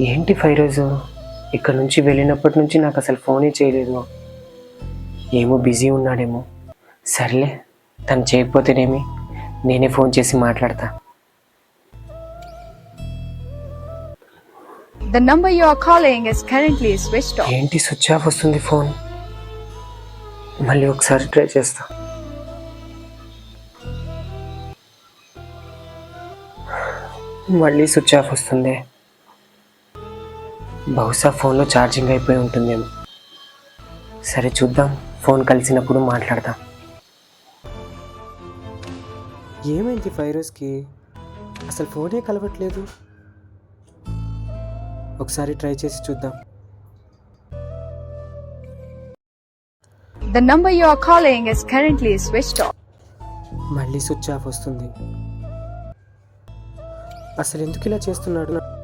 ఏంటి ఫైరోజు, ఇక్కడ నుంచి వెళ్ళినప్పటి నుంచి నాకు అసలు ఫోనే చేయలేదు. ఏమో బిజీ ఉన్నాడేమో. సర్లే, తను చేయకపోతేనేమి, నేనే ఫోన్ చేసి మాట్లాడతా. The number you are calling is currently switched off. ఏంటి స్విచ్ ఆఫ్ వస్తుంది ఫోన్? మళ్ళీ ఒకసారి ట్రై చేస్తా. మళ్ళీ స్విచ్ ఆఫ్ వస్తుంది. బహుశా ఫోన్లో ఛార్జింగ్ అయిపోయి ఉంటుందేమో. సరే చూద్దాం, ఫోన్ కలిసినప్పుడు మాట్లాడదాం. ఏమైంది ఫైరోజ్కి? అసలు ఫోనే కలవట్లేదు. ఒకసారి ట్రై చేసి చూద్దాం. The number you are calling is currently switched off. మళ్ళీ స్విచ్ ఆఫ్ వస్తుంది. అసలు ఎందుకు ఇలా చేస్తున్నాడు?